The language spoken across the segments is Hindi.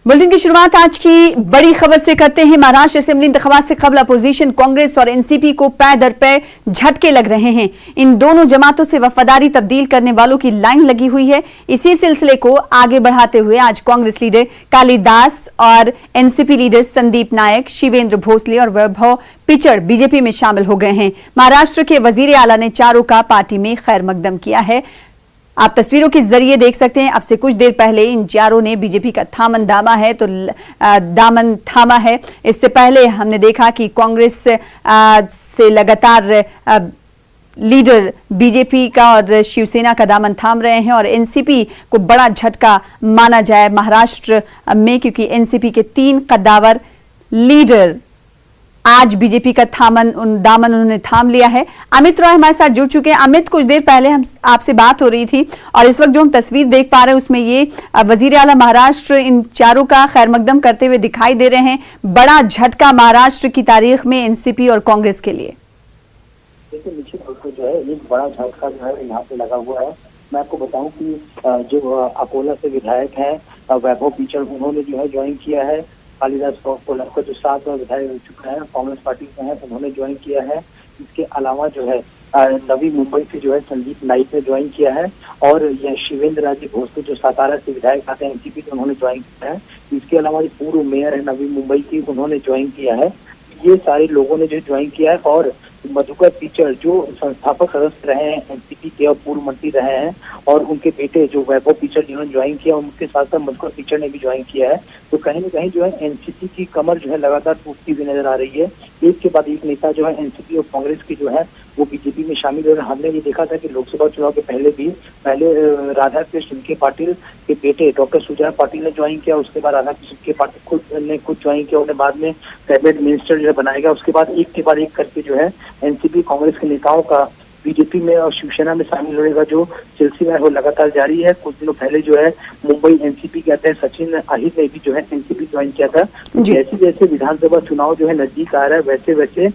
बुलेटिन की शुरुआत आज की बड़ी खबर से करते हैं। महाराष्ट्र असेंबली इंतखाबात से कबल अपोजिशन कांग्रेस और एनसीपी को पैर दर पैर झटके लग रहे हैं। इन दोनों जमातों से वफादारी तब्दील करने वालों की लाइन लगी हुई है। इसी सिलसिले को आगे बढ़ाते हुए आज कांग्रेस लीडर कालिदास और एनसीपी लीडर संदीप नायक, शिवेंद्र भोसले और वैभव पिचड़ बीजेपी में शामिल हो गए हैं। महाराष्ट्र के वजीर आला ने चारों का पार्टी में खैर मकदम किया है। आप तस्वीरों के जरिए देख सकते हैं। अब से कुछ देर पहले इन चारों ने बीजेपी का दामन थामा है। इससे पहले हमने देखा कि कांग्रेस से लगातार लीडर बीजेपी का और शिवसेना का दामन थाम रहे हैं और एनसीपी को बड़ा झटका माना जाए महाराष्ट्र में, क्योंकि एनसीपी के 3 कद्दावर लीडर आज बीजेपी का दामन उन्होंने थाम लिया है। अमित रॉय हमारे साथ जुड़ चुके हैं। अमित, कुछ देर पहले हम आपसे बात हो रही थी और इस वक्त जो हम तस्वीर देख पा रहे हैं उसमें ये वजीर आला महाराष्ट्र इन चारों का खैर मकदम करते हुए दिखाई दे रहे हैं। बड़ा झटका महाराष्ट्र की तारीख में एनसीपी और कांग्रेस के लिए। देखिए, निश्चित रूप से जो है एक बड़ा झटका जो है यहाँ पे लगा हुआ है। मैं आपको बताऊं कि जो अकोला से विधायक है वैभव पिचड़, उन्होंने जो है ज्वाइन किया है। कालिदास कोल्हर को जो 7 बार विधायक हो चुका है, कांग्रेस पार्टी से है, उन्होंने ज्वाइन किया है। इसके अलावा जो है नवी मुंबई से जो है संदीप नाइक ने ज्वाइन किया है और यह शिवेंद्र राजे भोसले जो सातारा से विधायक आते हैं एनसीपी के, उन्होंने ज्वाइन किया है। इसके अलावा जो पूर्व मेयर है नवी मुंबई की, उन्होंने ज्वाइन किया है। ये सारे लोगों ने जो ज्वाइन किया है और मधुकर पिचड़ जो संस्थापक सदस्य रहे हैं एनसीपी के और पूर्व मंत्री रहे हैं, और उनके बेटे जो वैभव पिचड़ जिन्होंने ज्वाइन किया, उनके साथ साथ मधुकर पिचड़ ने भी ज्वाइन किया है। तो कहीं न कहीं जो है एनसीपी की कमर जो है लगातार टूटती हुई नजर आ रही है। एक के बाद एक नेता जो है एनसीपी और कांग्रेस की जो है वो बीजेपी में शामिल हो रहे हैं। हमने ये देखा था कि लोकसभा चुनाव के पहले राधा कृष्ण के पाटिल के बेटे डॉक्टर सुजय पाटिल ने ज्वाइन किया। उसके बाद राधा कृष्ण के पाटिल खुद ज्वाइन किया। उन्हें बाद में कैबिनेट मिनिस्टर जो है बनाया गया। उसके बाद एक के बाद एक करके जो है एनसीपी कांग्रेस के नेताओं का बीजेपी में और शिवसेना में शामिल होने का जो सिलसिला है वो लगातार जारी है। कुछ दिनों पहले जो है मुंबई एनसीपी के अध्यक्ष सचिन अहिर ने भी जो है एनसीपी ज्वाइन किया था। जैसे जैसे विधानसभा चुनाव जो है नजदीक आ रहा है, वैसे वैसे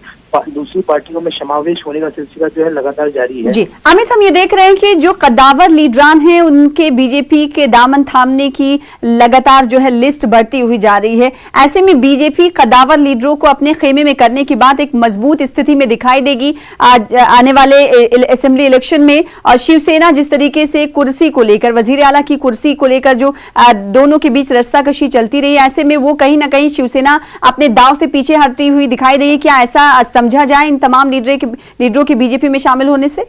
दूसरी पार्टियों में समावेश होने का सिलसिला जो है लगातार जारी है। जी अमित, हम ये देख रहे हैं कि जो कद्दावर लीडरान हैं उनके बीजेपी के दामन थामने की लगातार जो है लिस्ट बढ़ती हुई जा रही है। ऐसे में बीजेपी कद्दावर लीडरों को अपने खेमे में करने की बात एक मजबूत स्थिति में दिखाई देगी आज आने वाले असेंबली इलेक्शन में। और शिवसेना जिस तरीके से कुर्सी को लेकर, वजीर आला की कुर्सी को लेकर जो दोनों के बीच रस्साकशी चलती रही, ऐसे में वो कहीं ना कहीं शिवसेना अपने दांव से पीछे हटती हुई दिखाई देगी। क्या ऐसा समझा जाए इन तमाम लीडरों के बीजेपी में शामिल होने से?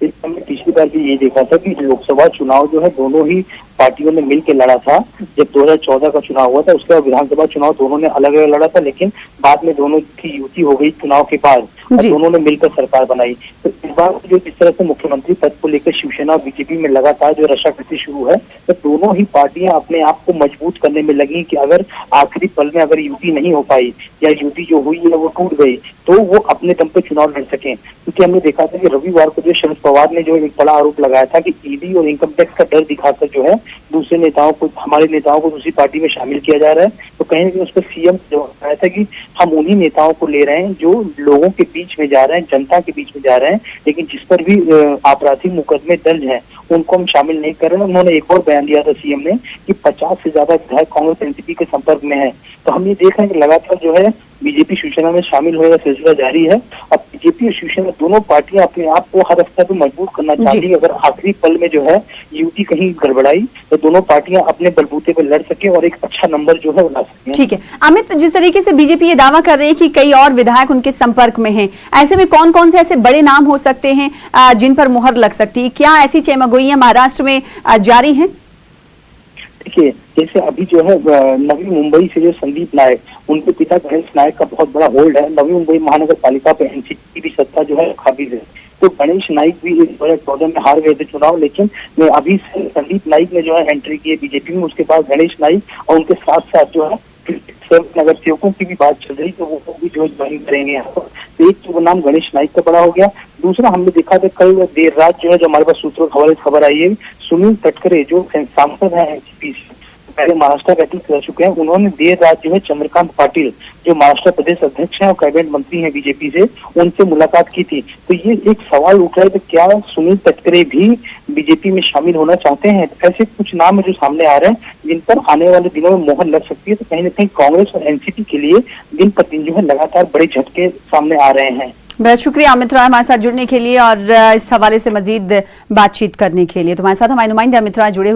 पिछली बार भी ये देखा था कि लोकसभा चुनाव जो है दोनों ही पार्टियों ने मिलकर लड़ा था। जब 2014 का चुनाव हुआ था उसके बाद विधानसभा चुनाव दोनों ने अलग अलग लड़ा था, लेकिन बाद में दोनों की युति हो गई चुनाव के बाद और दोनों ने मिलकर सरकार बनाई। तो इस बार जो जिस तरह से मुख्यमंत्री पद को लेकर शिवसेना और बीजेपी में लगातार जो रस्साकशी शुरू है, तो दोनों ही पार्टियां अपने आप को मजबूत करने में लगी कि अगर आखिरी पल में अगर युति नहीं हो पाई या युति जो हुई है वो टूट गई तो वो अपने दम पे चुनाव लड़ सकें। क्योंकि हमने देखा था कि रविवार को जो शरद पवार ने जो एक बड़ा आरोप लगाया था कि ईडी और इनकम टैक्स का डर दिखाकर जो है दूसरे नेताओं को, हमारे नेताओं को दूसरी पार्टी में शामिल किया जा रहा है। तो कहीं ना कहीं उस पर सीएम जो कहा था कि हम उन्हीं नेताओं को ले रहे हैं जो लोगों के बीच में जा रहे हैं, जनता के बीच में जा रहे हैं, लेकिन जिस पर भी आपराधिक मुकदमे दर्ज हैं उनको हम शामिल नहीं कर रहे हैं। उन्होंने एक और बयान दिया था सीएम ने कि 50 से ज्यादा विधायक कांग्रेस एनसीपी के संपर्क में है। तो हम ये देख रहे हैं कि लगातार जो है बीजेपी शिवसेना में शामिल होने का सिलसिला जारी है। अब बीजेपी और शिवसेना दोनों पार्टियां अपने आप को हर स्तर पर मजबूत करना चाहती है। अगर आखिरी पल में जो है युति कहीं गड़बड़ाई तो दोनों पार्टियां अपने बलबूते पर लड़ सके और एक अच्छा नंबर जो है ला सके। ठीक है अमित, जिस तरीके से बीजेपी ये दावा कर रही है कि कई और विधायक उनके संपर्क में हैं, ऐसे में कौन कौन से ऐसे बड़े नाम हो सकते हैं जिन पर मुहर लग सकती है? क्या ऐसी चेमागोइयां महाराष्ट्र में जारी हैं? देखिए, जैसे अभी जो है नवी मुंबई से जो संदीप नायक, उनके पिता गणेश नायक का बहुत बड़ा होल्ड है। नवी मुंबई महानगर पालिका पे एनसीपी की सत्ता जो है काबिज है। तो गणेश नाइक भी 2014 में हार गए थे चुनाव, लेकिन अभी संदीप नाइक ने जो है एंट्री की है बीजेपी में। उसके बाद गणेश नाइक और उनके साथ साथ जो है नगर सेवकों की भी बात चल रही, तो वो भी जो ज्वाइन करेंगे यहाँ पर। तो एक तो नाम गणेश नाइक का बड़ा हो गया। दूसरा हमने देखा था कल देर रात जो है, जो हमारे पास सूत्रों के हवाले से खबर आई है, सुनील तटकरे जो सांसद है एनसीपी से, पहले महाराष्ट्र का कर चुके हैं, उन्होंने देर रात जो है चंद्रकांत पाटिल जो महाराष्ट्र प्रदेश अध्यक्ष हैं और कैबिनेट मंत्री हैं बीजेपी से, उनसे मुलाकात की थी। तो ये एक सवाल उठ रहा है कि क्या सुनील तटकरे भी बीजेपी में शामिल होना चाहते हैं? ऐसे कुछ नाम है जो सामने आ रहे हैं जिन पर आने वाले दिनों में मोहर लग सकती है। तो कहीं ना कहीं कांग्रेस और एनसीपी के लिए दिन प्रतिदिन जो है लगातार बड़े झटके सामने आ रहे हैं। बहुत शुक्रिया अमित राय हमारे साथ जुड़ने के लिए और इस हवाले से मजीद बातचीत करने के लिए। तो हमारे साथ हमारे नुमाइंदे अमित राय जुड़े हुए